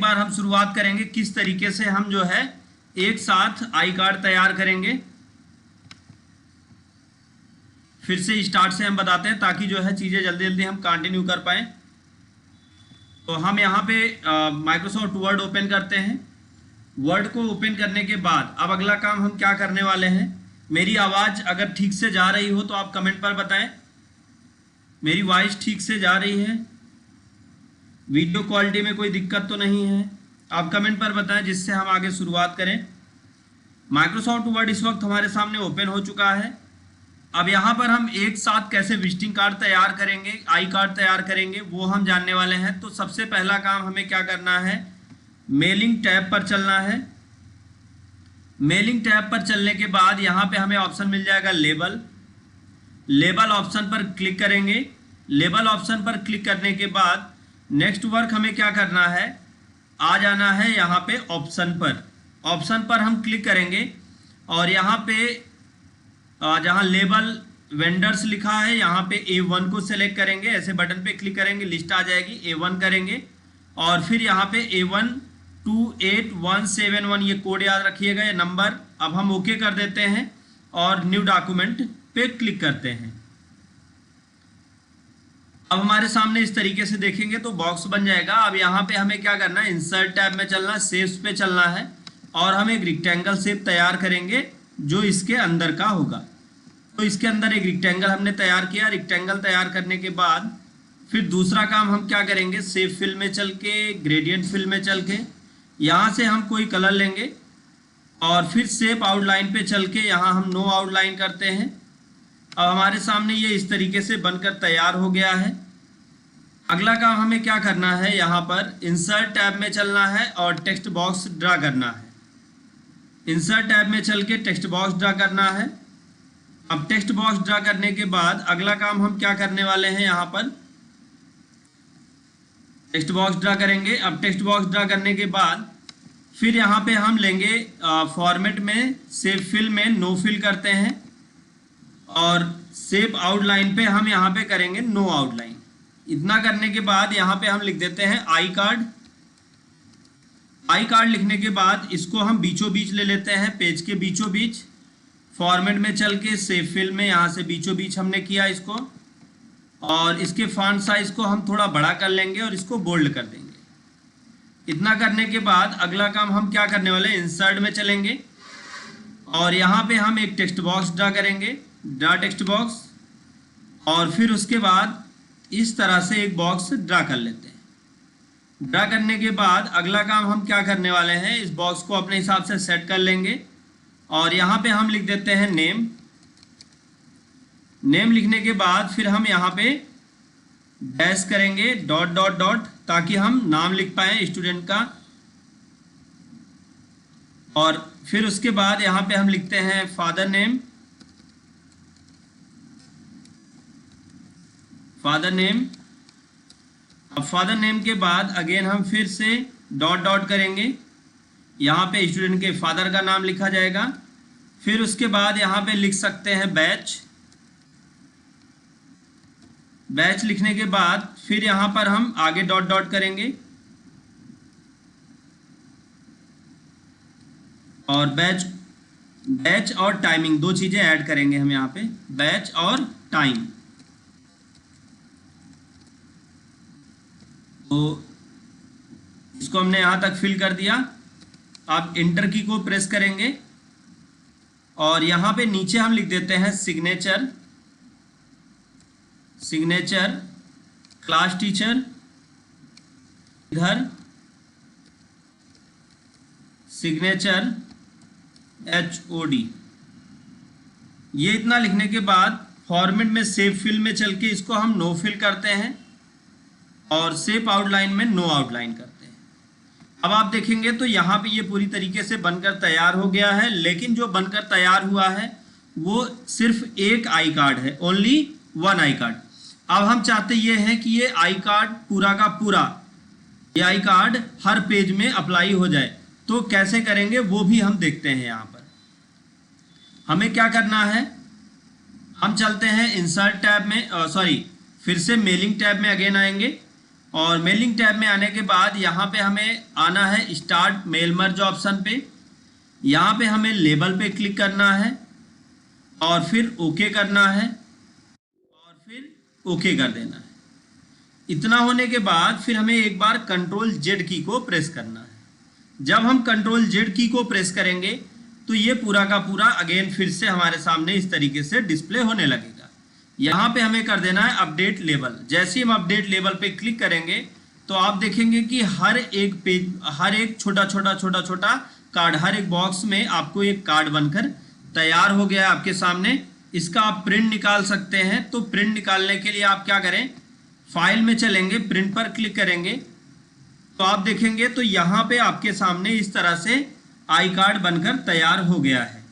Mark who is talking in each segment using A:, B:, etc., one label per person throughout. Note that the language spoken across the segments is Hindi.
A: बार हम शुरुआत करेंगे किस तरीके से हम जो है एक साथ आई कार्ड तैयार करेंगे। फिर से स्टार्ट से हम बताते हैं ताकि जो है चीज़ें जल्दी जल्दी हम कंटिन्यू कर पाएँ। तो हम यहाँ पे माइक्रोसॉफ्ट वर्ड ओपन करते हैं। वर्ड को ओपन करने के बाद अब अगला काम हम क्या करने वाले हैं। मेरी आवाज़ अगर ठीक से जा रही हो तो आप कमेंट पर बताएं। मेरी वॉइस ठीक से जा रही है, वीडियो क्वालिटी में कोई दिक्कत तो नहीं है, आप कमेंट पर बताएं जिससे हम आगे शुरुआत करें। माइक्रोसॉफ्ट वर्ड इस वक्त हमारे सामने ओपन हो चुका है। अब यहाँ पर हम एक साथ कैसे विजिटिंग कार्ड तैयार करेंगे, आई कार्ड तैयार करेंगे, वो हम जानने वाले हैं। तो सबसे पहला काम हमें क्या करना है, मेलिंग टैब पर चलना है। मेलिंग टैब पर चलने के बाद यहाँ पे हमें ऑप्शन मिल जाएगा लेबल। लेबल ऑप्शन पर क्लिक करेंगे। लेबल ऑप्शन पर क्लिक करने के बाद नेक्स्ट वर्क हमें क्या करना है, आ जाना है यहाँ पे ऑप्शन पर। ऑप्शन पर हम क्लिक करेंगे और यहाँ पे जहाँ लेबल वेंडर्स लिखा है यहाँ पे A1 को सेलेक्ट करेंगे। ऐसे बटन पे क्लिक करेंगे, लिस्ट आ जाएगी, A1 करेंगे और फिर यहाँ पे A128171 ये कोड याद रखिएगा, ये नंबर। अब हम ओके कर देते हैं और न्यू डॉक्यूमेंट पे क्लिक करते हैं। अब हमारे सामने इस तरीके से देखेंगे तो बॉक्स बन जाएगा। अब यहाँ पे हमें क्या करना है, इंसर्ट टैब में चलना है, शेप्स पे चलना है और हम एक रेक्टेंगल शेप तैयार करेंगे जो इसके अंदर का होगा। तो इसके अंदर एक रेक्टेंगल हमने तैयार किया। रेक्टेंगल तैयार करने के बाद फिर दूसरा काम हम क्या करेंगे, शेप फिल में चल के, ग्रेडियंट फिल में चल के यहाँ से हम कोई कलर लेंगे और फिर शेप आउटलाइन पे चल के यहाँ हम नो आउटलाइन करते हैं। अब हमारे सामने ये इस तरीके से बनकर तैयार हो गया है। अगला काम हमें क्या करना है, यहाँ पर इंसर्ट टैब में चलना है और टेक्स्ट बॉक्स ड्रा करना है। इंसर्ट टैब में चल के टेक्स्ट बॉक्स ड्रा करना है। अब टेक्स्ट बॉक्स ड्रा करने के बाद अगला काम हम क्या करने वाले हैं, यहाँ पर टेक्स्ट बॉक्स ड्रा करेंगे। अब टेक्स्ट बॉक्स ड्रा करने के बाद फिर यहाँ पे हम लेंगे फॉर्मेट में, शेप फिल में नो फिल करते हैं और शेप आउटलाइन पे हम यहाँ पे करेंगे नो आउटलाइन। इतना करने के बाद यहाँ पे हम लिख देते हैं आई कार्ड। आई कार्ड लिखने के बाद इसको हम बीचों बीच ले लेते हैं, पेज के बीचों बीच। फॉर्मेट में चल के शेप फिल में यहाँ से बीचों बीच हमने किया इसको और इसके फॉन्ट साइज को हम थोड़ा बड़ा कर लेंगे और इसको बोल्ड कर देंगे। इतना करने के बाद अगला काम हम क्या करने वाले हैं, इंसर्ट में चलेंगे और यहाँ पे हम एक टेक्स्ट बॉक्स ड्रा करेंगे, ड्रा टेक्स्ट बॉक्स, और फिर उसके बाद इस तरह से एक बॉक्स ड्रा कर लेते हैं। ड्रा करने के बाद अगला काम हम क्या करने वाले हैं, इस बॉक्स को अपने हिसाब से सेट कर लेंगे और यहाँ पे हम लिख देते हैं नेम। नेम लिखने के बाद फिर हम यहाँ पे डैश करेंगे, डॉट डॉट डॉट, ताकि हम नाम लिख पाएँ स्टूडेंट का। और फिर उसके बाद यहाँ पे हम लिखते हैं फादर नेम, फादर नेम। अब फादर नेम के बाद अगेन हम फिर से डॉट डॉट करेंगे, यहाँ पे स्टूडेंट के फादर का नाम लिखा जाएगा। फिर उसके बाद यहाँ पे लिख सकते हैं बैच। बैच लिखने के बाद फिर यहाँ पर हम आगे डॉट डॉट करेंगे और बैच और टाइमिंग, दो चीज़ें ऐड करेंगे हम यहाँ पे, बैच और टाइम। तो इसको हमने यहाँ तक फिल कर दिया। आप इंटर की को प्रेस करेंगे और यहाँ पे नीचे हम लिख देते हैं सिग्नेचर, सिग्नेचर क्लास टीचर, इधर सिग्नेचर HOD। ये इतना लिखने के बाद फॉर्मेट में शेप फिल में चल के इसको हम नो फिल करते हैं और शेप आउटलाइन में नो आउटलाइन करते हैं। अब आप देखेंगे तो यहाँ पे ये पूरी तरीके से बनकर तैयार हो गया है। लेकिन जो बनकर तैयार हुआ है वो सिर्फ एक आई कार्ड है, ओनली वन आई कार्ड। अब हम चाहते ये हैं कि ये आई कार्ड पूरा का पूरा, ये आई कार्ड हर पेज में अप्लाई हो जाए। तो कैसे करेंगे वो भी हम देखते हैं। यहाँ पर हमें क्या करना है, हम चलते हैं इंसर्ट टैब में, फिर से मेलिंग टैब में अगेन आएंगे और मेलिंग टैब में आने के बाद यहाँ पे हमें आना है स्टार्ट मेल मर्ज ऑप्शन पे। यहाँ पे हमें लेबल पे क्लिक करना है और फिर ओके करना है और फिर ओके कर देना है। इतना होने के बाद फिर हमें एक बार कंट्रोल जेड की को प्रेस करना है। जब हम कंट्रोल जेड की को प्रेस करेंगे तो ये पूरा का पूरा अगेन फिर से हमारे सामने इस तरीके से डिस्प्ले होने लगेगा। यहाँ पे हमें कर देना है अपडेट लेबल। जैसे हम अपडेट लेबल पे क्लिक करेंगे तो आप देखेंगे कि हर एक पेज, हर एक छोटा छोटा कार्ड, हर एक बॉक्स में आपको एक कार्ड बनकर तैयार हो गया आपके सामने। इसका आप प्रिंट निकाल सकते हैं। तो प्रिंट निकालने के लिए आप क्या करें, फाइल में चलेंगे, प्रिंट पर क्लिक करेंगे तो आप देखेंगे तो यहाँ पे आपके सामने इस तरह से आई कार्ड बनकर तैयार हो गया है।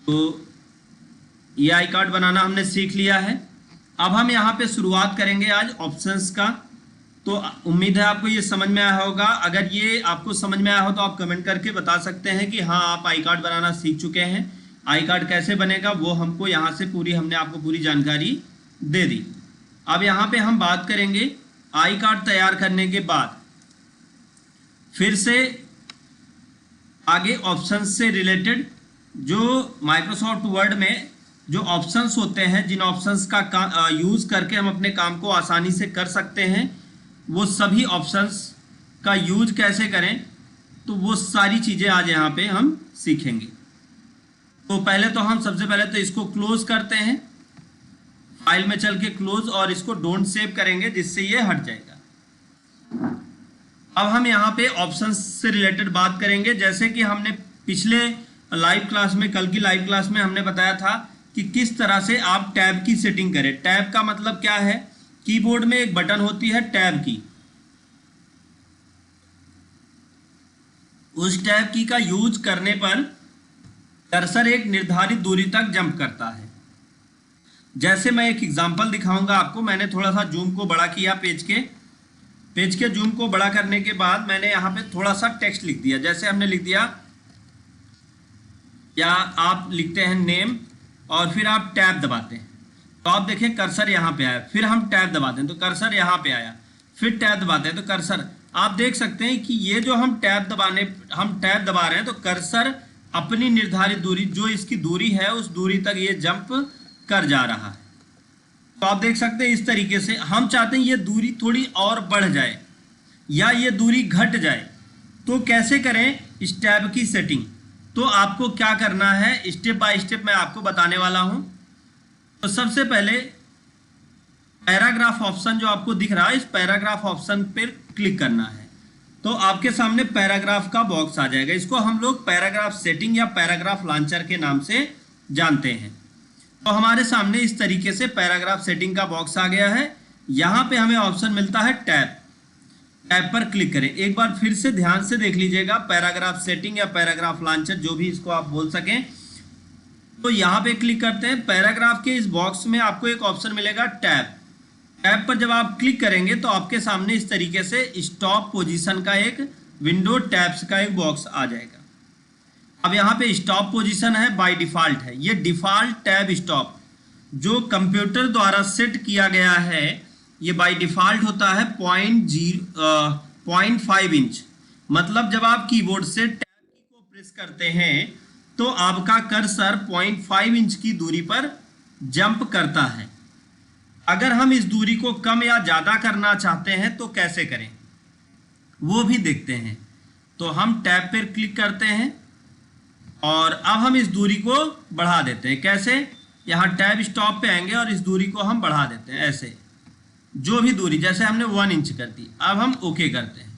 A: तो ये आई कार्ड बनाना हमने सीख लिया है। अब हम यहाँ पे शुरुआत करेंगे आज ऑप्शंस का। तो उम्मीद है आपको ये समझ में आया होगा। अगर ये आपको समझ में आया हो तो आप कमेंट करके बता सकते हैं कि हाँ आप आई कार्ड बनाना सीख चुके हैं। आई कार्ड कैसे बनेगा वो हमको यहाँ से हमने आपको पूरी जानकारी दे दी। अब यहाँ पे हम बात करेंगे आई कार्ड तैयार करने के बाद फिर से आगे ऑप्शंस से रिलेटेड जो माइक्रोसॉफ्ट वर्ड में जो ऑप्शंस होते हैं, जिन ऑप्शंस का यूज़ करके हम अपने काम को आसानी से कर सकते हैं, वो सभी ऑप्शंस का यूज कैसे करें, तो वो सारी चीज़ें आज यहाँ पे हम सीखेंगे। तो पहले तो हम सबसे पहले तो इसको क्लोज करते हैं, फाइल में चल के क्लोज, और इसको डोंट सेव करेंगे जिससे ये हट जाएगा। अब हम यहाँ पे ऑप्शंस से रिलेटेड बात करेंगे। जैसे कि हमने पिछले लाइव क्लास में, कल की लाइव क्लास में हमने बताया था कि किस तरह से आप टैब की सेटिंग करें। टैब का मतलब क्या है, कीबोर्ड में एक बटन होती है टैब की, उस टैब की का यूज करने पर कर्सर एक निर्धारित दूरी तक जंप करता है। जैसे मैं एक एग्जांपल दिखाऊंगा आपको। मैंने थोड़ा सा जूम को बड़ा किया, पेज के जूम को बड़ा करने के बाद मैंने यहाँ पे थोड़ा सा टेक्स्ट लिख दिया। जैसे हमने लिख दिया, या आप लिखते हैं नेम और फिर आप टैब दबाते हैं तो आप देखें कर्सर यहाँ पे आया। फिर हम टैब दबाते हैं तो कर्सर यहाँ पे आया, फिर टैब दबाते हैं तो कर्सर, आप देख सकते हैं कि ये जो हम टैब दबा रहे हैं तो कर्सर अपनी निर्धारित दूरी, जो इसकी दूरी है उस दूरी तक ये जंप कर जा रहा है। तो आप देख सकते हैं इस तरीके से हम चाहते हैं ये दूरी थोड़ी और बढ़ जाए या ये दूरी घट जाए, तो कैसे करें इस टैब की सेटिंग। तो आपको क्या करना है, स्टेप बाय स्टेप मैं आपको बताने वाला हूं। तो सबसे पहले पैराग्राफ ऑप्शन जो आपको दिख रहा है, इस पैराग्राफ ऑप्शन पर क्लिक करना है तो आपके सामने पैराग्राफ का बॉक्स आ जाएगा। इसको हम लोग पैराग्राफ सेटिंग या पैराग्राफ लॉन्चर के नाम से जानते हैं। तो हमारे सामने इस तरीके से पैराग्राफ सेटिंग का बॉक्स आ गया है। यहाँ पे हमें ऑप्शन मिलता है टैब पर क्लिक करें। एक बार फिर से ध्यान से देख लीजिएगा, पैराग्राफ सेटिंग या पैराग्राफ लॉन्चर जो भी इसको आप बोल सकें। तो यहाँ पे क्लिक करते हैं। पैराग्राफ के इस बॉक्स में आपको एक ऑप्शन मिलेगा टैब पर जब आप क्लिक करेंगे तो आपके सामने इस तरीके से स्टॉप पोजीशन का एक विंडो, टैब्स का एक बॉक्स आ जाएगा। अब यहाँ पे स्टॉप पोजीशन है, बाय डिफॉल्ट है। ये डिफॉल्ट टैब स्टॉप जो कंप्यूटर द्वारा सेट किया गया है, ये बाय डिफॉल्ट होता है 0.5 इंच। मतलब जब आप कीबोर्ड से टैब की को प्रेस करते हैं तो आपका कर्सर 0.5 इंच की दूरी पर जंप करता है। अगर हम इस दूरी को कम या ज़्यादा करना चाहते हैं तो कैसे करें वो भी देखते हैं। तो हम टैब पर क्लिक करते हैं और अब हम इस दूरी को बढ़ा देते हैं। कैसे, यहाँ टैब स्टॉप पे आएंगे और इस दूरी को हम बढ़ा देते हैं ऐसे, जो भी दूरी, जैसे हमने 1 इंच कर दी। अब हम ओके करते हैं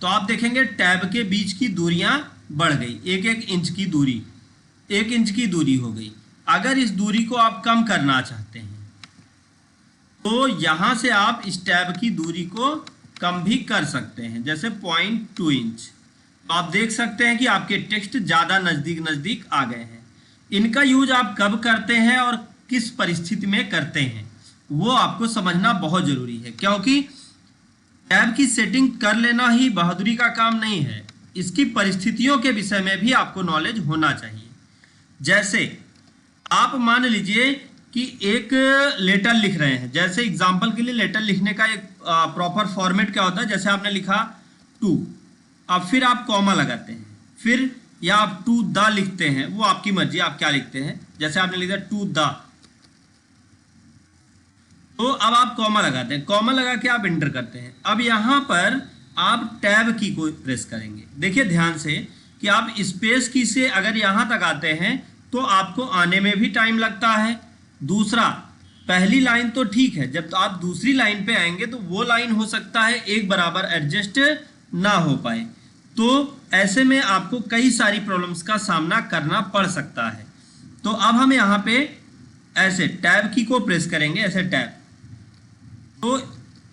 A: तो आप देखेंगे टैब के बीच की दूरियां बढ़ गई, 1 इंच की दूरी, 1 इंच की दूरी हो गई। अगर इस दूरी को आप कम करना चाहते हैं तो यहाँ से आप इस टैब की दूरी को कम भी कर सकते हैं, जैसे 0.2 इंच। तो आप देख सकते हैं कि आपके टेक्स्ट ज़्यादा नज़दीक आ गए हैं। इनका यूज आप कब करते हैं और किस परिस्थिति में करते हैं वो आपको समझना बहुत ज़रूरी है, क्योंकि टैब की सेटिंग कर लेना ही बहादुरी का काम नहीं है। इसकी परिस्थितियों के विषय में भी आपको नॉलेज होना चाहिए। जैसे आप मान लीजिए कि एक लेटर लिख रहे हैं, जैसे एग्जाम्पल के लिए लेटर लिखने का एक प्रॉपर फॉर्मेट क्या होता है, जैसे आपने लिखा टू, अब फिर आप कॉमा लगाते हैं, फिर या आप टू द लिखते हैं, वो आपकी मर्जी आप क्या लिखते हैं। जैसे आपने लिखा टू द, तो अब आप कॉमा लगाते हैं, कॉमा लगा के आप इंटर करते हैं। अब यहां पर आप टैब की को प्रेस करेंगे। देखिए ध्यान से कि आप स्पेस की से अगर यहां तक आते हैं तो आपको आने में भी टाइम लगता है। दूसरा, पहली लाइन तो ठीक है, जब आप दूसरी लाइन पे आएंगे तो वो लाइन हो सकता है एक बराबर एडजस्ट ना हो पाए, तो ऐसे में आपको कई सारी प्रॉब्लम्स का सामना करना पड़ सकता है। तो अब हम यहाँ पे ऐसे टैब की को प्रेस करेंगे, ऐसे टैब, तो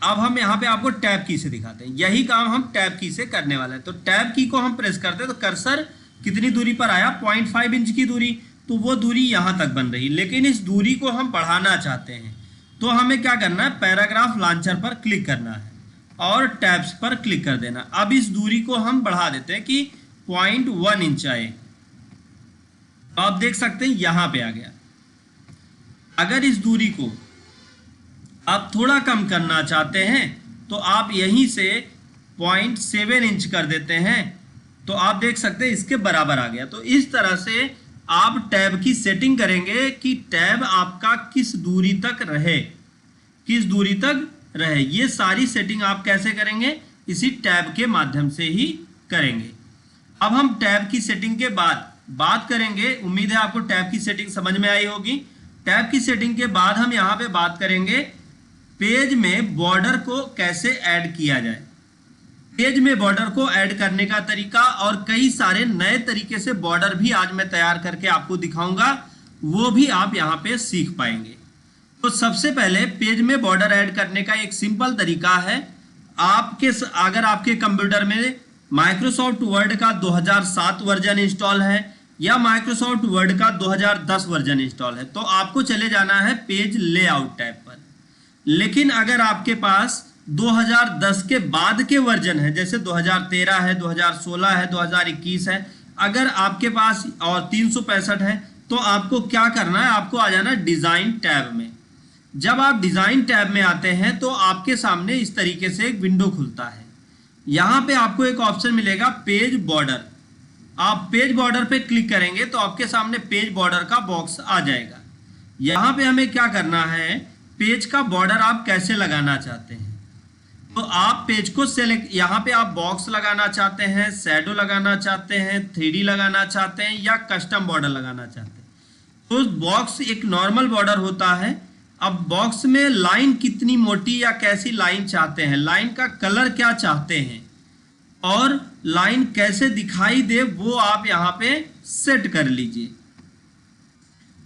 A: अब हम यहाँ पे आपको टैब की से दिखाते हैं। यही काम हम टैब की से करने वाले हैं। तो टैब की को हम प्रेस करते हैं तो कर्सर कितनी दूरी पर आया, 0.5 इंच की दूरी, तो वो दूरी यहाँ तक बन रही। लेकिन इस दूरी को हम बढ़ाना चाहते हैं, तो हमें क्या करना है, पैराग्राफ लॉन्चर पर क्लिक करना है और टैब्स पर क्लिक कर देना। अब इस दूरी को हम बढ़ा देते हैं कि 0.1 इंच आए, तो आप देख सकते हैं यहाँ पे आ गया। अगर इस दूरी को आप थोड़ा कम करना चाहते हैं तो आप यहीं से 0.7 इंच कर देते हैं, तो आप देख सकते हैं इसके बराबर आ गया। तो इस तरह से आप टैब की सेटिंग करेंगे कि टैब आपका किस दूरी तक रहे, किस दूरी तक रहे। ये सारी सेटिंग आप कैसे करेंगे, इसी टैब के माध्यम से ही करेंगे। अब हम टैब की सेटिंग के बाद बात करेंगे, उम्मीद है आपको टैब की सेटिंग समझ में आई होगी। टैब की सेटिंग के बाद हम यहाँ पे बात करेंगे पेज में बॉर्डर को कैसे ऐड किया जाए। पेज में बॉर्डर को ऐड करने का तरीका और कई सारे नए तरीके से बॉर्डर भी आज मैं तैयार करके आपको दिखाऊंगा, वो भी आप यहाँ पे सीख पाएंगे। तो सबसे पहले पेज में बॉर्डर ऐड करने का एक सिंपल तरीका है, अगर आपके कंप्यूटर में माइक्रोसॉफ्ट वर्ड का 2007 वर्जन इंस्टॉल है या माइक्रोसॉफ्ट वर्ड का 2010 वर्जन इंस्टॉल है, तो आपको चले जाना है पेज लेआउट टैब पर। लेकिन अगर आपके पास 2010 के बाद के वर्जन है, जैसे 2013 है, 2016 है, 2021 है, अगर आपके पास और 365 है, तो आपको क्या करना है, आपको आ जाना डिज़ाइन टैब में। जब आप डिज़ाइन टैब में आते हैं तो आपके सामने इस तरीके से एक विंडो खुलता है। यहाँ पे आपको एक ऑप्शन मिलेगा पेज बॉर्डर। आप पेज बॉर्डर पे क्लिक करेंगे तो आपके सामने पेज बॉर्डर का बॉक्स आ जाएगा। यहाँ पे हमें क्या करना है, पेज का बॉर्डर आप कैसे लगाना चाहते हैं, तो आप पेज को सेलेक्ट, यहाँ पे आप बॉक्स लगाना चाहते हैं, शैडो लगाना चाहते हैं, 3D लगाना चाहते हैं या कस्टम बॉर्डर लगाना चाहते हैं। तो बॉक्स एक नॉर्मल बॉर्डर होता है। अब बॉक्स में लाइन कितनी मोटी या कैसी लाइन चाहते हैं, लाइन का कलर क्या चाहते हैं और लाइन कैसे दिखाई दे, वो आप यहाँ पे सेट कर लीजिए।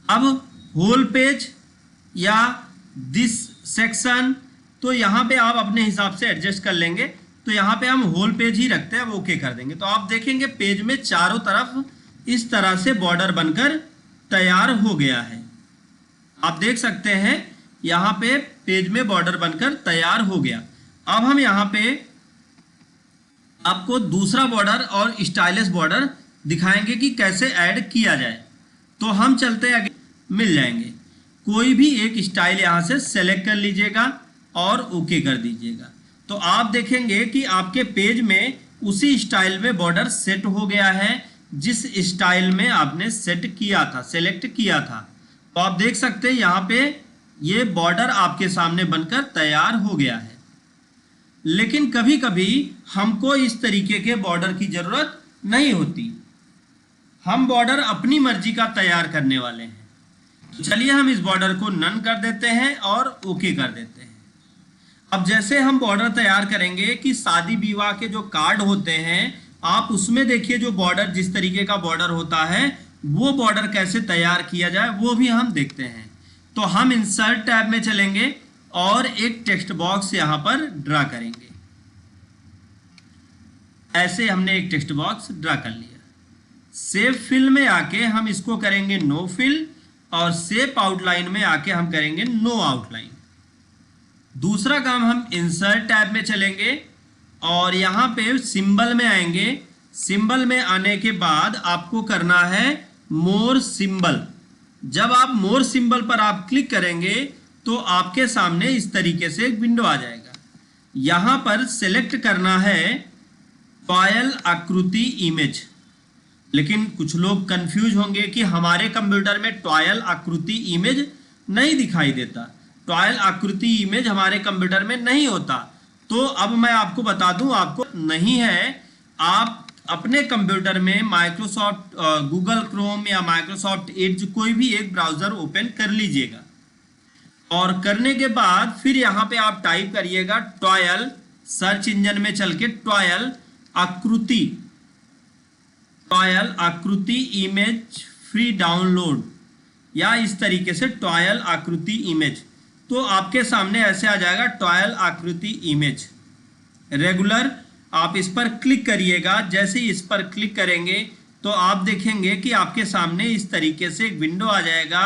A: अब होल पेज या दिस सेक्शन, तो यहाँ पे आप अपने हिसाब से एडजस्ट कर लेंगे। तो यहाँ पे हम होल पेज ही रखते हैं, अब ओके कर देंगे। तो आप देखेंगे पेज में चारों तरफ इस तरह से बॉर्डर बनकर तैयार हो गया है। आप देख सकते हैं यहाँ पे पेज में बॉर्डर बनकर तैयार हो गया। अब हम यहाँ पे आपको दूसरा बॉर्डर और स्टाइलिश बॉर्डर दिखाएंगे कि कैसे ऐड किया जाए। तो हम चलते आगे, मिल जाएंगे। कोई भी एक स्टाइल यहाँ से सेलेक्ट कर लीजिएगा और ओके कर दीजिएगा। तो आप देखेंगे कि आपके पेज में उसी स्टाइल में बॉर्डर सेट हो गया है जिस स्टाइल में आपने सेट किया था, सेलेक्ट किया था। तो आप देख सकते हैं यहाँ पे ये बॉर्डर आपके सामने बनकर तैयार हो गया है। लेकिन कभी कभी हमको इस तरीके के बॉर्डर की जरूरत नहीं होती, हम बॉर्डर अपनी मर्जी का तैयार करने वाले हैं। तो चलिए हम इस बॉर्डर को नन कर देते हैं और ओके कर देते हैं। अब जैसे हम बॉर्डर तैयार करेंगे कि शादी विवाह के जो कार्ड होते हैं, आप उसमें देखिए जो बॉर्डर, जिस तरीके का बॉर्डर होता है, वो बॉर्डर कैसे तैयार किया जाए वो भी हम देखते हैं। तो हम इंसर्ट टैब में चलेंगे और एक टेक्स्ट बॉक्स यहाँ पर ड्रा करेंगे। ऐसे हमने एक टेक्स्ट बॉक्स ड्रा कर लिया। सेव फिल में आके हम इसको करेंगे नो फिल और शेप आउटलाइन में आके हम करेंगे नो आउटलाइन। दूसरा काम हम इंसर्ट टैब में चलेंगे और यहाँ पे सिंबल में आएंगे, सिंबल में आने के बाद आपको करना है मोर सिंबल। जब आप मोर सिंबल पर आप क्लिक करेंगे तो आपके सामने इस तरीके से एक विंडो आ जाएगा। यहां पर सेलेक्ट करना है टॉयल आकृति इमेज। लेकिन कुछ लोग कंफ्यूज होंगे कि हमारे कंप्यूटर में टॉयल आकृति इमेज नहीं दिखाई देता, टॉयल आकृति इमेज हमारे कंप्यूटर में नहीं होता। तो अब मैं आपको बता दूं, आपको नहीं है, आप अपने कंप्यूटर में माइक्रोसॉफ्ट गूगल क्रोम या माइक्रोसॉफ्ट एज कोई भी एक ब्राउजर ओपन कर लीजिएगा और करने के बाद फिर यहाँ पे आप टाइप करिएगा टॉयल, सर्च इंजन में चल के टॉयल आकृति इमेज फ्री डाउनलोड या इस तरीके से टॉयल आकृति इमेज। तो आपके सामने ऐसे आ जाएगा टॉयल आकृति इमेज रेगुलर। आप इस पर क्लिक करिएगा। जैसे ही इस पर क्लिक करेंगे तो आप देखेंगे कि आपके सामने इस तरीके से एक विंडो आ जाएगा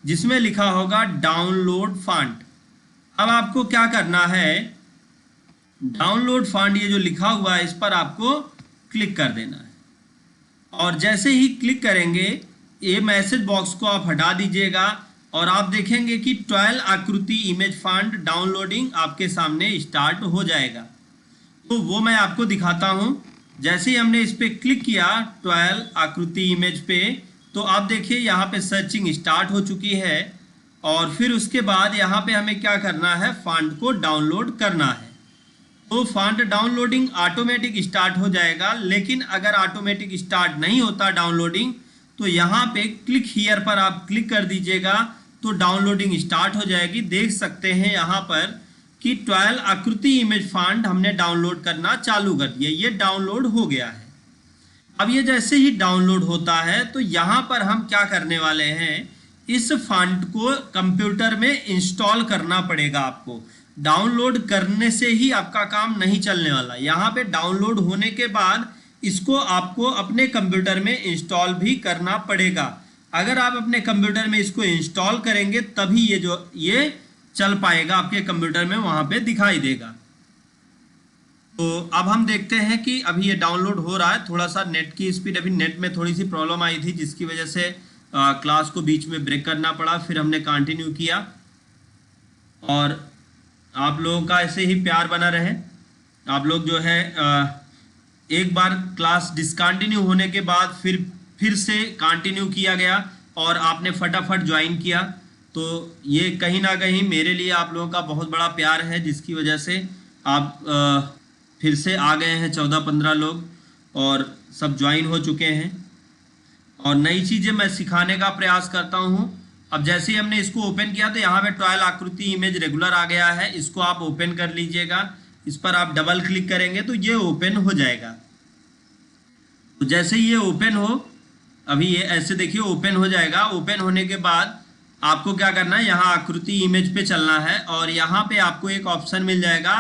A: जिसमें लिखा होगा डाउनलोड फॉन्ट। अब आपको क्या करना है, डाउनलोड फॉन्ट ये जो लिखा हुआ है इस पर आपको क्लिक कर देना है और जैसे ही क्लिक करेंगे ये मैसेज बॉक्स को आप हटा दीजिएगा और आप देखेंगे कि टॉयल आकृति इमेज फॉन्ट डाउनलोडिंग आपके सामने स्टार्ट हो जाएगा। तो वो मैं आपको दिखाता हूं। जैसे ही हमने इस पे क्लिक किया टॉयल आकृति इमेज पे, तो आप देखिए यहाँ पे सर्चिंग स्टार्ट हो चुकी है और फिर उसके बाद यहाँ पे हमें क्या करना है, फॉन्ट को डाउनलोड करना है। तो फॉन्ट डाउनलोडिंग ऑटोमेटिक स्टार्ट हो जाएगा। लेकिन अगर ऑटोमेटिक स्टार्ट नहीं होता डाउनलोडिंग तो यहाँ पे क्लिक हियर पर आप क्लिक कर दीजिएगा तो डाउनलोडिंग स्टार्ट हो जाएगी। देख सकते हैं यहाँ पर कि टॉयल आकृति इमेज फॉन्ट हमने डाउनलोड करना चालू कर दिया, ये डाउनलोड हो गया है। अब ये जैसे ही डाउनलोड होता है तो यहाँ पर हम क्या करने वाले हैं, इस फॉन्ट को कंप्यूटर में इंस्टॉल करना पड़ेगा आपको। डाउनलोड करने से ही आपका काम नहीं चलने वाला, यहाँ पे डाउनलोड होने के बाद इसको आपको अपने कंप्यूटर में इंस्टॉल भी करना पड़ेगा। अगर आप अपने कंप्यूटर में इसको इंस्टॉल करेंगे तभी ये चल पाएगा आपके कंप्यूटर में, वहां पे दिखाई देगा। तो अब हम देखते हैं कि अभी ये डाउनलोड हो रहा है। थोड़ा सा नेट की स्पीड, अभी नेट में थोड़ी सी प्रॉब्लम आई थी जिसकी वजह से क्लास को बीच में ब्रेक करना पड़ा, फिर हमने कंटिन्यू किया। और आप लोगों का ऐसे ही प्यार बना रहे। आप लोग जो है एक बार क्लास डिसकंटिन्यू होने के बाद फिर से कंटिन्यू किया गया और आपने फटाफट ज्वाइन किया, तो ये कहीं ना कहीं मेरे लिए आप लोगों का बहुत बड़ा प्यार है जिसकी वजह से आप फिर से आ गए हैं। 14-15 लोग और सब ज्वाइन हो चुके हैं और नई चीज़ें मैं सिखाने का प्रयास करता हूँ। अब जैसे ही हमने इसको ओपन किया तो यहाँ पे टॉयल आकृति इमेज रेगुलर आ गया है, इसको आप ओपन कर लीजिएगा। इस पर आप डबल क्लिक करेंगे तो ये ओपन हो जाएगा। तो जैसे ही ये ओपन हो, अभी ये ऐसे देखिए ओपन हो जाएगा। ओपन होने के बाद आपको क्या करना है, यहाँ आकृति इमेज पे चलना है और यहाँ पे आपको एक ऑप्शन मिल जाएगा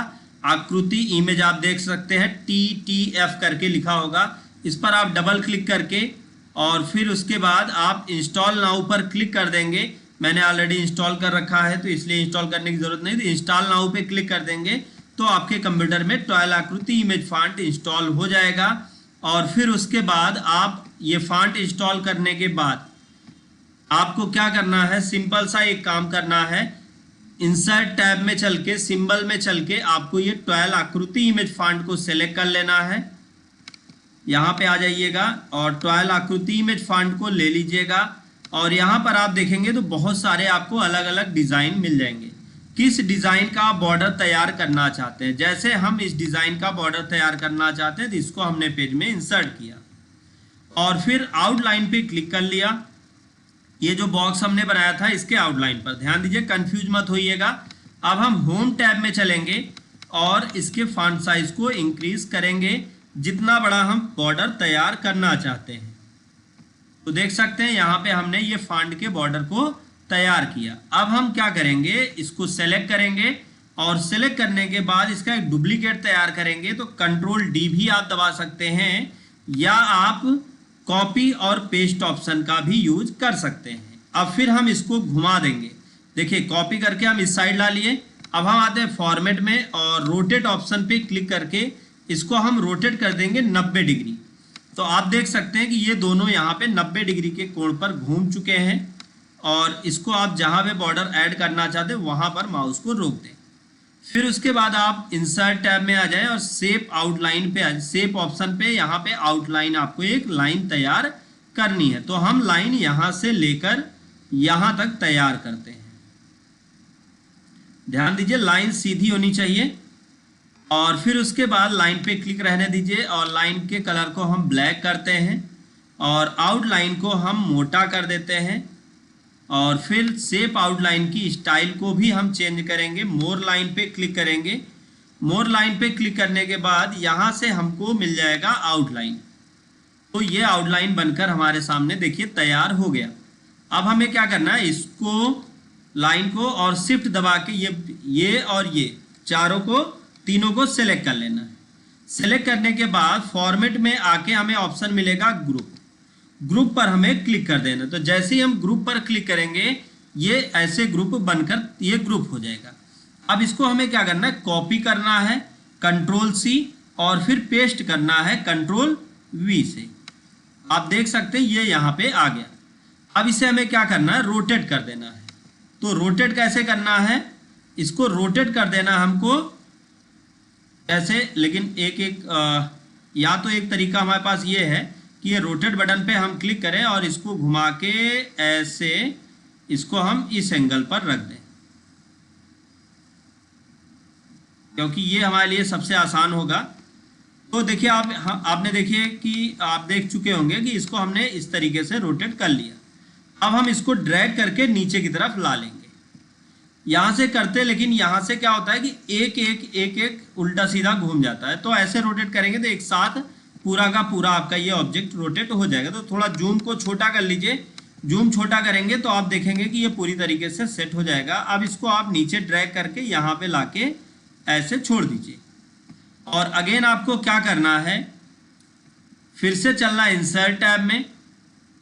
A: आकृति इमेज। आप देख सकते हैं TTF करके लिखा होगा, इस पर आप डबल क्लिक करके और फिर उसके बाद आप इंस्टॉल नाउ पर क्लिक कर देंगे। मैंने ऑलरेडी इंस्टॉल कर रखा है तो इसलिए इंस्टॉल करने की ज़रूरत नहीं, तो इंस्टॉल नाउ पे क्लिक कर देंगे तो आपके कंप्यूटर में टॉयल आकृति इमेज फॉन्ट इंस्टॉल हो जाएगा। और फिर उसके बाद आप ये फॉन्ट इंस्टॉल करने के बाद आपको क्या करना है, सिंपल सा एक काम करना है, इंसर्ट टैब में चल के सिंबल में चल के आपको ये टॉयल आकृति इमेज फॉन्ट को सेलेक्ट कर लेना है। यहाँ पे आ जाइएगा और टॉयल आकृति इमेज फॉन्ट को ले लीजिएगा और यहाँ पर आप देखेंगे तो बहुत सारे आपको अलग अलग डिज़ाइन मिल जाएंगे। किस डिज़ाइन का बॉर्डर तैयार करना चाहते हैं, जैसे हम इस डिज़ाइन का बॉर्डर तैयार करना चाहते हैं तो इसको हमने पेज में इंसर्ट किया और फिर आउटलाइन पे क्लिक कर लिया। ये जो बॉक्स हमने बनाया था इसके आउटलाइन पर ध्यान दीजिए, कंफ्यूज मत होइएगा। अब हम होम टैब में चलेंगे और इसके फॉन्ट साइज को इंक्रीज करेंगे जितना बड़ा हम बॉर्डर तैयार करना चाहते हैं। तो देख सकते हैं यहाँ पे हमने ये फॉन्ट के बॉर्डर को तैयार किया। अब हम क्या करेंगे, इसको सेलेक्ट करेंगे और सेलेक्ट करने के बाद इसका एक डुप्लीकेट तैयार करेंगे। तो Ctrl+D भी आप दबा सकते हैं या आप कॉपी और पेस्ट ऑप्शन का भी यूज कर सकते हैं। अब फिर हम इसको घुमा देंगे। देखिए कॉपी करके हम इस साइड ला लिए। अब हम आते हैं फॉर्मेट में और रोटेट ऑप्शन पे क्लिक करके इसको हम रोटेट कर देंगे 90 डिग्री। तो आप देख सकते हैं कि ये दोनों यहाँ पे 90 डिग्री के कोण पर घूम चुके हैं और इसको आप जहाँ पे बॉर्डर ऐड करना चाहते हैं वहाँ पर माउस को रोक दें। फिर उसके बाद आप इंसर्ट टैब में आ जाएं और शेप आउटलाइन पे आ जाए, शेप ऑप्शन पे यहाँ पे आउटलाइन आपको एक लाइन तैयार करनी है। तो हम लाइन यहाँ से लेकर यहाँ तक तैयार करते हैं। ध्यान दीजिए लाइन सीधी होनी चाहिए और फिर उसके बाद लाइन पे क्लिक रहने दीजिए और लाइन के कलर को हम ब्लैक करते हैं और आउटलाइन को हम मोटा कर देते हैं और फिर शेप आउटलाइन की स्टाइल को भी हम चेंज करेंगे। मोर लाइन पे क्लिक करेंगे। मोर लाइन पे क्लिक करने के बाद यहाँ से हमको मिल जाएगा आउटलाइन। तो ये आउटलाइन बनकर हमारे सामने देखिए तैयार हो गया। अब हमें क्या करना है, इसको लाइन को और शिफ्ट दबा के ये और ये चारों को तीनों को सेलेक्ट कर लेना है। सेलेक्ट करने के बाद फॉर्मेट में आके हमें ऑप्शन मिलेगा ग्रुप। ग्रुप पर हमें क्लिक कर देना। तो जैसे ही हम ग्रुप पर क्लिक करेंगे ये ऐसे ग्रुप बनकर ये ग्रुप हो जाएगा। अब इसको हमें क्या करना है, कॉपी करना है कंट्रोल सी और फिर पेस्ट करना है कंट्रोल वी से। आप देख सकते हैं ये यहाँ पे आ गया। अब इसे हमें क्या करना है, रोटेट कर देना है। तो रोटेट कैसे करना है, इसको रोटेट कर देना हमको ऐसे, लेकिन या तो एक तरीका हमारे पास ये है कि ये रोटेट बटन पे हम क्लिक करें और इसको घुमा के ऐसे इसको हम इस एंगल पर रख दें, क्योंकि ये हमारे लिए सबसे आसान होगा। तो देखिए आपने देखिए कि आप देख चुके होंगे कि इसको हमने इस तरीके से रोटेट कर लिया। अब हम इसको ड्रैग करके नीचे की तरफ ला लेंगे। यहाँ से करते, लेकिन यहाँ से क्या होता है कि एक उल्टा सीधा घूम जाता है। तो ऐसे रोटेट करेंगे तो एक साथ पूरा का पूरा आपका ये ऑब्जेक्ट रोटेट हो जाएगा। तो थोड़ा जूम को छोटा कर लीजिए। जूम छोटा करेंगे तो आप देखेंगे कि ये पूरी तरीके से सेट हो जाएगा। अब इसको आप नीचे ड्रैग करके यहाँ पे लाके ऐसे छोड़ दीजिए। और अगेन आपको क्या करना है, फिर से चलना है इंसर्ट टैब में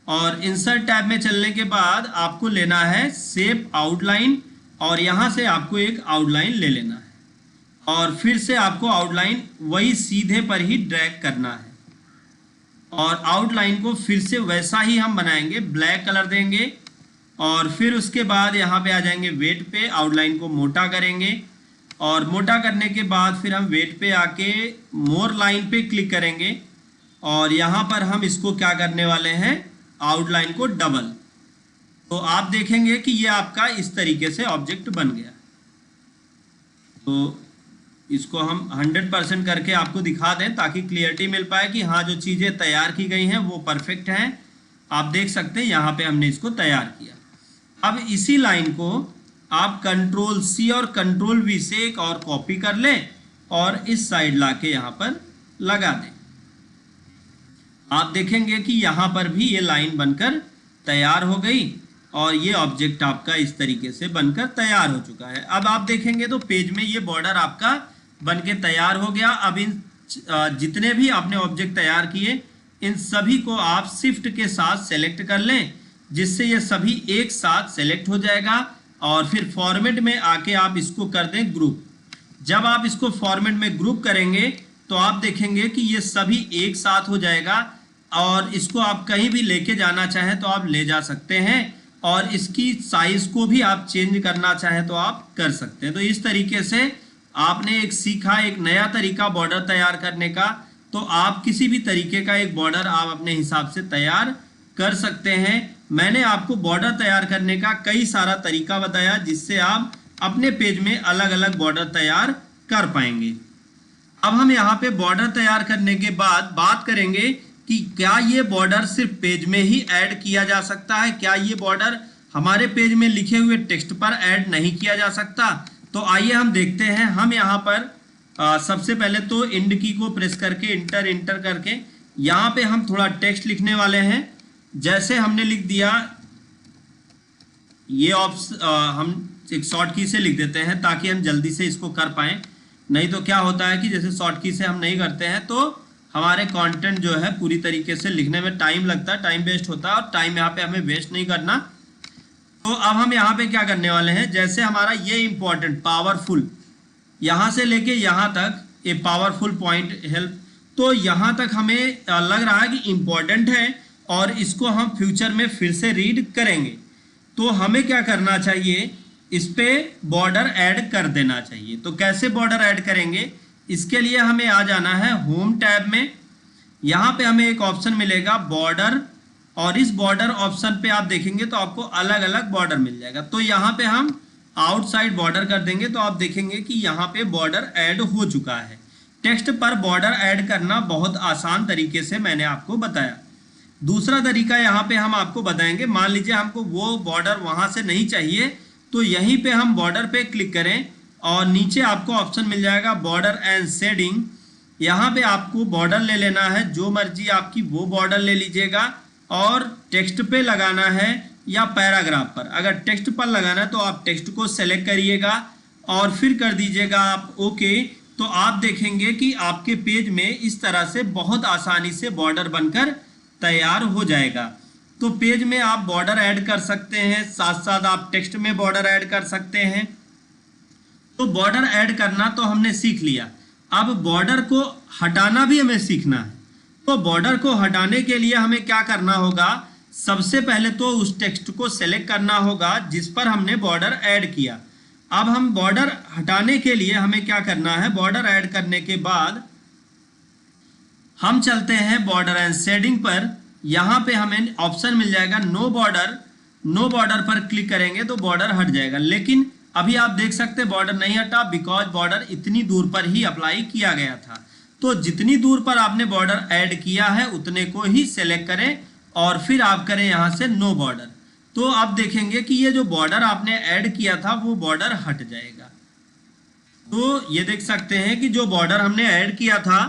A: और इंसर्ट टैब में चलने के बाद आपको लेना है शेप आउटलाइन और यहाँ से आपको एक आउटलाइन ले लेना है और फिर से आपको आउटलाइन वही सीधे पर ही ड्रैग करना है और आउटलाइन को फिर से वैसा ही हम बनाएंगे, ब्लैक कलर देंगे और फिर उसके बाद यहाँ पे आ जाएंगे वेट पे, आउटलाइन को मोटा करेंगे और मोटा करने के बाद फिर हम वेट पे आके मोर लाइन पे क्लिक करेंगे और यहाँ पर हम इसको क्या करने वाले हैं, आउटलाइन को डबल। तो आप देखेंगे कि ये आपका इस तरीके से ऑब्जेक्ट बन गया। तो इसको हम 100% करके आपको दिखा दें ताकि क्लियरिटी मिल पाए कि हाँ जो चीज़ें तैयार की गई हैं वो परफेक्ट हैं। आप देख सकते हैं यहाँ पे हमने इसको तैयार किया। अब इसी लाइन को आप कंट्रोल सी और कंट्रोल वी से एक और कॉपी कर लें और इस साइड लाके यहाँ पर लगा दें। आप देखेंगे कि यहाँ पर भी ये लाइन बनकर तैयार हो गई और ये ऑब्जेक्ट आपका इस तरीके से बनकर तैयार हो चुका है। अब आप देखेंगे तो पेज में ये बॉर्डर आपका बनके तैयार हो गया। अब इन जितने भी आपने ऑब्जेक्ट तैयार किए इन सभी को आप शिफ्ट के साथ सेलेक्ट कर लें, जिससे ये सभी एक साथ सेलेक्ट हो जाएगा और फिर फॉर्मेट में आके आप इसको कर दें ग्रुप। जब आप इसको फॉर्मेट में ग्रुप करेंगे तो आप देखेंगे कि ये सभी एक साथ हो जाएगा और इसको आप कहीं भी लेके जाना चाहें तो आप ले जा सकते हैं और इसकी साइज को भी आप चेंज करना चाहें तो आप कर सकते हैं। तो इस तरीके से आपने एक सीखा एक नया तरीका बॉर्डर तैयार करने का। तो आप किसी भी तरीके का एक बॉर्डर आप अपने हिसाब से तैयार कर सकते हैं। मैंने आपको बॉर्डर तैयार करने का कई सारा तरीका बताया जिससे आप अपने पेज में अलग अलग बॉर्डर तैयार कर पाएंगे। अब हम यहाँ पे बॉर्डर तैयार करने के बाद बात करेंगे कि क्या ये बॉर्डर सिर्फ पेज में ही ऐड किया जा सकता है, क्या ये बॉर्डर हमारे पेज में लिखे हुए टेक्स्ट पर ऐड नहीं किया जा सकता। तो आइए हम देखते हैं। हम यहाँ पर सबसे पहले तो इंड की को प्रेस करके इंटर करके यहाँ पे हम थोड़ा टेक्स्ट लिखने वाले हैं। जैसे हमने लिख दिया ये हम एक शॉर्ट की से लिख देते हैं ताकि हम जल्दी से इसको कर पाएं। नहीं तो क्या होता है कि जैसे शॉर्ट की से हम नहीं करते हैं तो हमारे कंटेंट जो है पूरी तरीके से लिखने में टाइम लगता है, टाइम वेस्ट होता है और टाइम यहाँ पे हमें वेस्ट नहीं करना। तो अब हम यहाँ पे क्या करने वाले हैं, जैसे हमारा ये इंपॉर्टेंट पावरफुल यहाँ से लेके यहाँ तक ये पावरफुल पॉइंट हेल्प तो यहाँ तक हमें लग रहा है कि इम्पोर्टेंट है और इसको हम फ्यूचर में फिर से रीड करेंगे। तो हमें क्या करना चाहिए, इस पे बॉर्डर ऐड कर देना चाहिए। तो कैसे बॉर्डर ऐड करेंगे, इसके लिए हमें आ जाना है होम टैब में। यहाँ पे हमें एक ऑप्शन मिलेगा बॉर्डर, और इस बॉर्डर ऑप्शन पे आप देखेंगे तो आपको अलग अलग बॉर्डर मिल जाएगा। तो यहाँ पे हम आउटसाइड बॉर्डर कर देंगे तो आप देखेंगे कि यहाँ पे बॉर्डर ऐड हो चुका है। टेक्स्ट पर बॉर्डर ऐड करना बहुत आसान तरीके से मैंने आपको बताया। दूसरा तरीका यहाँ पे हम आपको बताएंगे, मान लीजिए हमको वो बॉर्डर वहाँ से नहीं चाहिए, तो यहीं पे हम बॉर्डर पे क्लिक करें और नीचे आपको ऑप्शन मिल जाएगा बॉर्डर एंड शेडिंग। यहाँ पे आपको बॉर्डर ले लेना है, जो मर्जी आपकी वो बॉर्डर ले लीजिएगा और टेक्स्ट पे लगाना है या पैराग्राफ पर। अगर टेक्स्ट पर लगाना है तो आप टेक्स्ट को सेलेक्ट करिएगा और फिर कर दीजिएगा आप ओके। तो आप देखेंगे कि आपके पेज में इस तरह से बहुत आसानी से बॉर्डर बनकर तैयार हो जाएगा। तो पेज में आप बॉर्डर ऐड कर सकते हैं, साथ साथ आप टेक्स्ट में बॉर्डर ऐड कर सकते हैं। तो बॉर्डर ऐड करना तो हमने सीख लिया, अब बॉर्डर को हटाना भी हमें सीखना है। तो बॉर्डर को हटाने के लिए हमें क्या करना होगा, सबसे पहले तो उस टेक्स्ट को सेलेक्ट करना होगा जिस पर हमने बॉर्डर ऐड किया। अब हम बॉर्डर हटाने के लिए हमें क्या करना है, बॉर्डर ऐड करने के बाद हम चलते हैं बॉर्डर एंड शेडिंग पर। यहाँ पे हमें ऑप्शन मिल जाएगा नो बॉर्डर। नो बॉर्डर पर क्लिक करेंगे तो बॉर्डर हट जाएगा, लेकिन अभी आप देख सकते हैं बॉर्डर नहीं हटा, बिकॉज बॉर्डर इतनी दूर पर ही अप्लाई किया गया था। तो जितनी दूर पर आपने बॉर्डर ऐड किया है उतने को ही सेलेक्ट करें और फिर आप करें यहाँ से नो बॉर्डर। तो आप देखेंगे कि ये जो बॉर्डर आपने ऐड किया था वो बॉर्डर हट जाएगा। तो ये देख सकते हैं कि जो बॉर्डर हमने ऐड किया था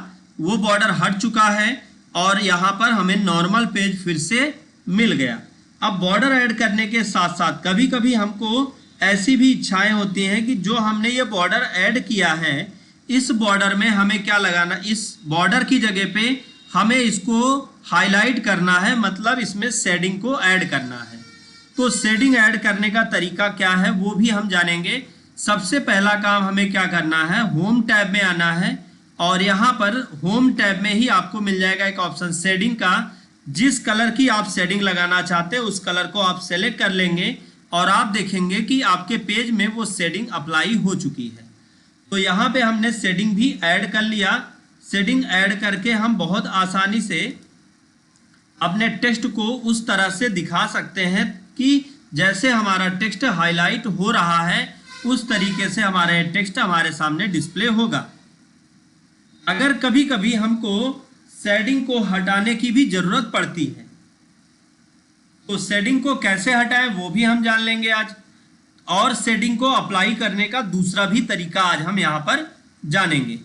A: वो बॉर्डर हट चुका है और यहाँ पर हमें नॉर्मल पेज फिर से मिल गया। अब बॉर्डर ऐड करने के साथ साथ कभी कभी हमको ऐसी भी इच्छाएं होती हैं कि जो हमने ये बॉर्डर ऐड किया है इस बॉर्डर में हमें क्या लगाना, इस बॉर्डर की जगह पे हमें इसको हाईलाइट करना है, मतलब इसमें शेडिंग को ऐड करना है। तो शेडिंग ऐड करने का तरीका क्या है वो भी हम जानेंगे। सबसे पहला काम हमें क्या करना है, होम टैब में आना है और यहाँ पर होम टैब में ही आपको मिल जाएगा एक ऑप्शन शेडिंग का। जिस कलर की आप शेडिंग लगाना चाहते हैं उस कलर को आप सेलेक्ट कर लेंगे और आप देखेंगे कि आपके पेज में वो शेडिंग अप्लाई हो चुकी है। तो यहाँ पे हमने शेडिंग भी ऐड कर लिया। शेडिंग ऐड करके हम बहुत आसानी से अपने टेक्स्ट को उस तरह से दिखा सकते हैं कि जैसे हमारा टेक्स्ट हाईलाइट हो रहा है उस तरीके से हमारा टेक्स्ट हमारे सामने डिस्प्ले होगा। अगर कभी कभी हमको शेडिंग को हटाने की भी जरूरत पड़ती है तो शेडिंग को कैसे हटाएं वो भी हम जान लेंगे आज, और शेडिंग को अप्लाई करने का दूसरा भी तरीका आज हम यहाँ पर जानेंगे।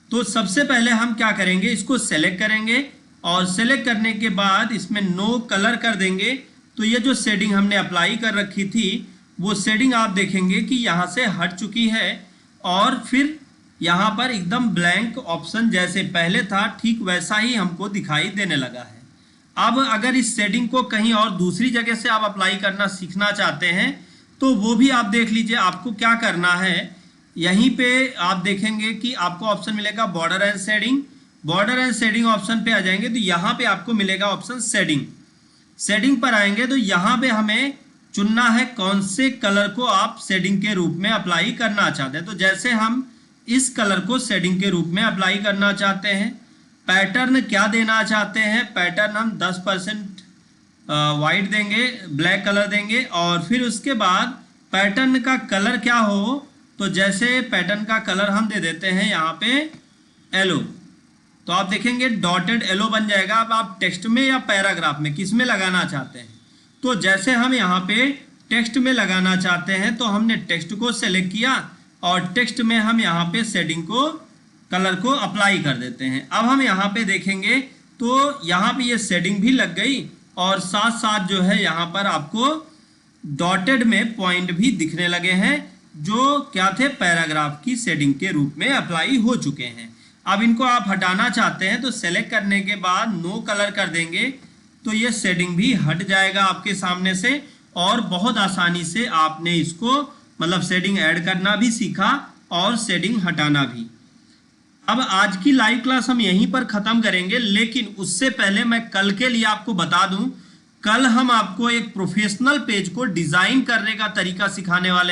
A: तो सबसे पहले हम क्या करेंगे, इसको सेलेक्ट करेंगे और सेलेक्ट करने के बाद इसमें नो कलर कर देंगे। तो ये जो शेडिंग हमने अप्लाई कर रखी थी वो शेडिंग आप देखेंगे कि यहाँ से हट चुकी है और फिर यहाँ पर एकदम ब्लैंक ऑप्शन जैसे पहले था ठीक वैसा ही हमको दिखाई देने लगा है। अब अगर इस शेडिंग को कहीं और दूसरी जगह से आप अप्लाई करना सीखना चाहते हैं तो वो भी आप देख लीजिए। आपको क्या करना है, यहीं पे आप देखेंगे कि आपको ऑप्शन मिलेगा border and shading. Border and shading option पे आ जाएंगे तो यहाँ पे आपको मिलेगा ऑप्शन शेडिंग। शेडिंग पर आएंगे तो यहाँ पे हमें चुनना है कौन से कलर को आप शेडिंग के रूप में अप्लाई करना चाहते हैं। तो जैसे हम इस कलर को शेडिंग के रूप में अप्लाई करना चाहते हैं, पैटर्न क्या देना चाहते हैं, पैटर्न हम 10% वाइट देंगे, ब्लैक कलर देंगे और फिर उसके बाद पैटर्न का कलर क्या हो, तो जैसे पैटर्न का कलर हम दे देते हैं यहाँ पे येलो। तो आप देखेंगे डॉटेड येलो बन जाएगा। अब आप टेक्स्ट में या पैराग्राफ में किस में लगाना चाहते हैं, तो जैसे हम यहाँ पे टेक्स्ट में लगाना चाहते हैं तो हमने टेक्स्ट को सेलेक्ट किया और टेक्स्ट में हम यहाँ पे शेडिंग को कलर को अप्लाई कर देते हैं। अब हम यहाँ पे देखेंगे तो यहाँ पे ये शेडिंग भी लग गई और साथ साथ जो है यहाँ पर आपको डॉटेड में पॉइंट भी दिखने लगे हैं जो क्या थे, पैराग्राफ की शेडिंग के रूप में अप्लाई हो चुके हैं। अब इनको आप हटाना चाहते हैं तो सेलेक्ट करने के बाद नो कलर कर देंगे तो ये शेडिंग भी हट जाएगा आपके सामने से और बहुत आसानी से आपने इसको मतलब शेडिंग ऐड करना भी सीखा और शेडिंग हटाना भी। अब आज की लाइव क्लास हम यहीं पर खत्म करेंगे, लेकिन उससे पहले मैं कल के लिए आपको बता दूं, कल हम आपको एक प्रोफेशनल पेज को डिजाइन करने का तरीका सिखाने वाले